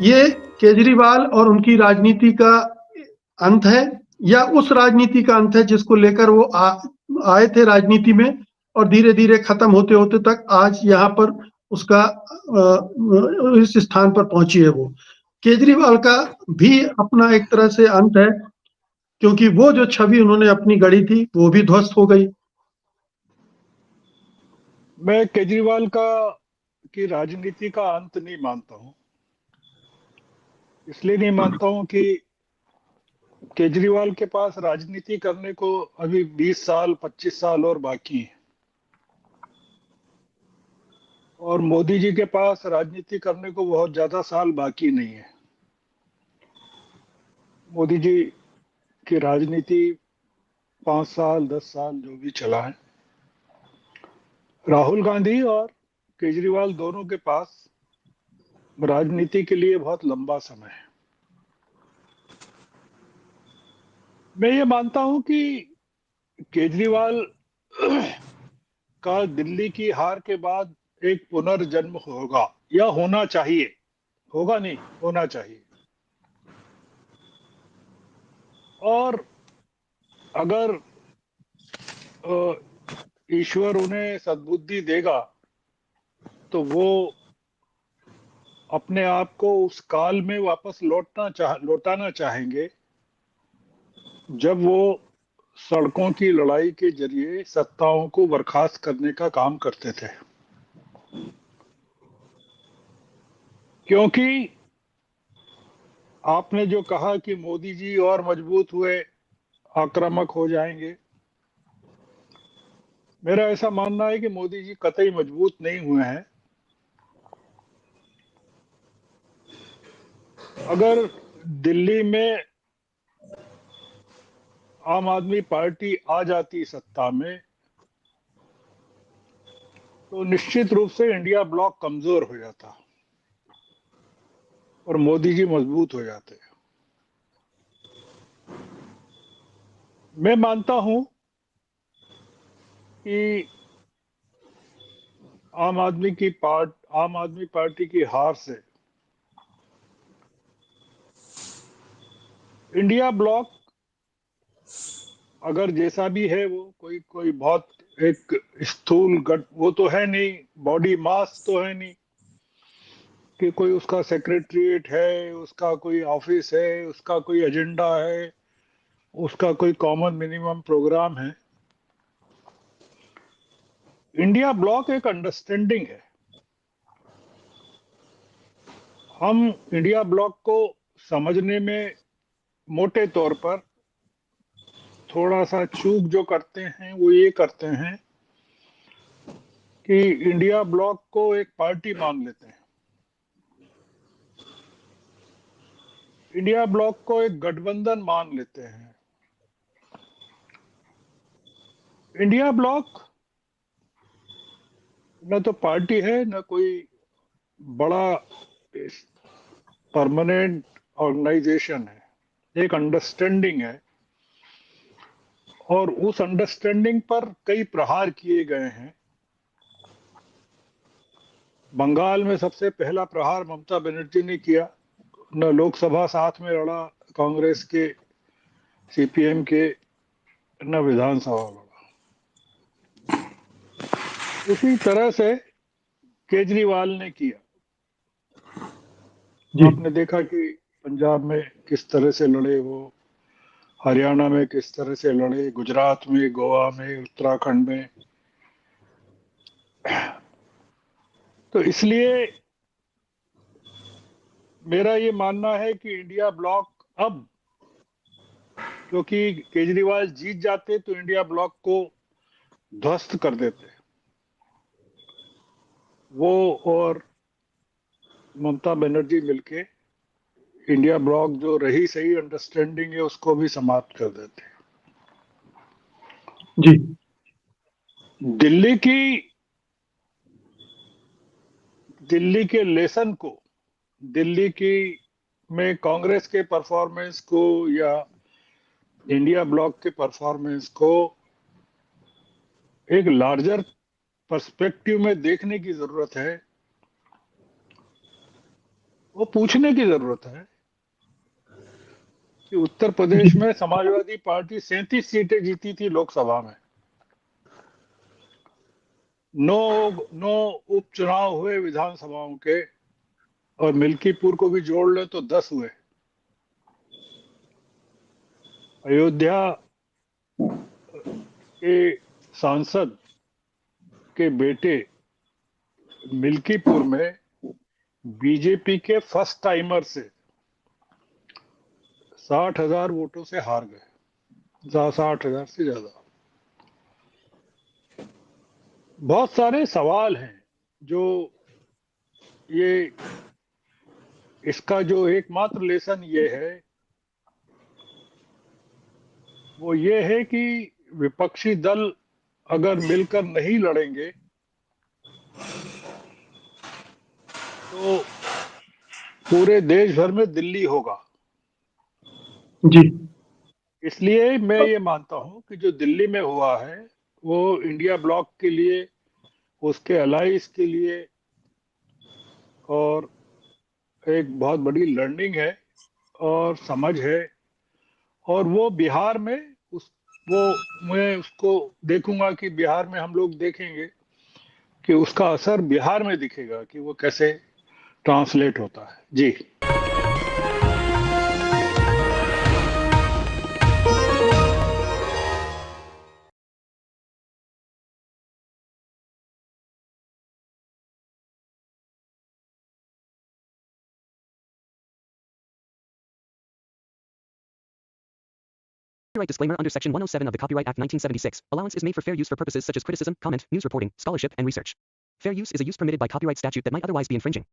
ये केजरीवाल और उनकी राजनीति का अंत है, या उस राजनीति का अंत है जिसको लेकर वो आए थे राजनीति में, और धीरे धीरे खत्म होते होते तक आज यहाँ पर उसका इस स्थान पर पहुंची है वो। केजरीवाल का भी अपना एक तरह से अंत है, क्योंकि वो जो छवि उन्होंने अपनी गढ़ी थी वो भी ध्वस्त हो गई। मैं केजरीवाल का की राजनीति का अंत नहीं मानता हूँ। इसलिए नहीं मानता हूँ कि केजरीवाल के पास राजनीति करने को अभी 20 साल 25 साल और बाकी है, और मोदी जी के पास राजनीति करने को बहुत ज्यादा साल बाकी नहीं है। मोदी जी की राजनीति 5 साल 10 साल जो भी चला है। राहुल गांधी और केजरीवाल दोनों के पास राजनीति के लिए बहुत लंबा समय है। मैं ये मानता हूं कि केजरीवाल का दिल्ली की हार के बाद एक पुनर्जन्म होगा, या होना चाहिए। होगा नहीं, होना चाहिए। और अगर ईश्वर उन्हें सद्बुद्धि देगा तो वो अपने आप को उस काल में वापस लौटाना चाहेंगे जब वो सड़कों की लड़ाई के जरिए सत्ताओं को बर्खास्त करने का काम करते थे। क्योंकि आपने जो कहा कि मोदी जी और मजबूत हुए, आक्रामक हो जाएंगे, मेरा ऐसा मानना है कि मोदी जी कतई मजबूत नहीं हुए हैं। अगर दिल्ली में आम आदमी पार्टी आ जाती सत्ता में तो निश्चित रूप से इंडिया ब्लॉक कमजोर हो जाता और मोदी जी मजबूत हो जाते। मैं मानता हूं कि आम आदमी पार्टी की हार से इंडिया ब्लॉक, अगर जैसा भी है, वो कोई कोई बहुत एक स्थूल गट वो तो है नहीं, बॉडी मास तो है नहीं कि कोई उसका सेक्रेटरीट है, उसका कोई ऑफिस है, उसका कोई एजेंडा है, उसका कोई कॉमन मिनिमम प्रोग्राम है। इंडिया ब्लॉक एक अंडरस्टैंडिंग है। हम इंडिया ब्लॉक को समझने में मोटे तौर पर थोड़ा सा चूक जो करते हैं वो ये करते हैं कि इंडिया ब्लॉक को एक पार्टी मान लेते हैं, इंडिया ब्लॉक को एक गठबंधन मान लेते हैं। इंडिया ब्लॉक न तो पार्टी है, न कोई बड़ा परमानेंट ऑर्गेनाइजेशन है, एक अंडरस्टैंडिंग है। और उस अंडरस्टैंडिंग पर कई प्रहार किए गए हैं। बंगाल में सबसे पहला प्रहार ममता बनर्जी ने किया। न लोकसभा साथ में लड़ा कांग्रेस के, सीपीएम के, न विधानसभा लड़ा। उसी तरह से केजरीवाल ने किया। जी। आपने देखा कि पंजाब में किस तरह से लड़े वो, हरियाणा में किस तरह से लड़े, गुजरात में, गोवा में, उत्तराखंड में। तो इसलिए मेरा ये मानना है कि इंडिया ब्लॉक अब, क्योंकि केजरीवाल जीत जाते तो इंडिया ब्लॉक को ध्वस्त कर देते वो, और ममता बनर्जी मिलके इंडिया ब्लॉक जो रही सही अंडरस्टैंडिंग है उसको भी समाप्त कर देते। जी। दिल्ली की दिल्ली के लेसन को, दिल्ली की में कांग्रेस के परफॉर्मेंस को या इंडिया ब्लॉक के परफॉर्मेंस को एक लार्जर पर्सपेक्टिव में देखने की जरूरत है। वो पूछने की जरूरत है कि उत्तर प्रदेश में समाजवादी पार्टी 37 सीटें जीती थी लोकसभा में, 9 उपचुनाव हुए विधानसभाओं के, और मिल्कीपुर को भी जोड़ ले तो 10 हुए। अयोध्या के सांसद के बेटे मिल्कीपुर में बीजेपी के फर्स्ट टाइमर से 60,000 वोटों से हार गए, 60,000 से ज्यादा। बहुत सारे सवाल हैं जो ये, इसका जो एकमात्र लेसन ये है वो ये है कि विपक्षी दल अगर मिलकर नहीं लड़ेंगे तो पूरे देश भर में दिल्ली होगा। जी इसलिए मैं ये मानता हूं कि जो दिल्ली में हुआ है वो इंडिया ब्लॉक के लिए, उसके अलाइंस के लिए और एक बहुत बड़ी लर्निंग है और समझ है, और वो बिहार में वो मैं उसको देखूंगा कि बिहार में हम लोग देखेंगे कि उसका असर बिहार में दिखेगा कि वो कैसे ट्रांसलेट होता है। जी। Copyright disclaimer under Section 107 of the Copyright Act 1976. Allowance is made for fair use for purposes such as criticism, comment, news reporting, scholarship, and research. Fair use is a use permitted by copyright statute that might otherwise be infringing.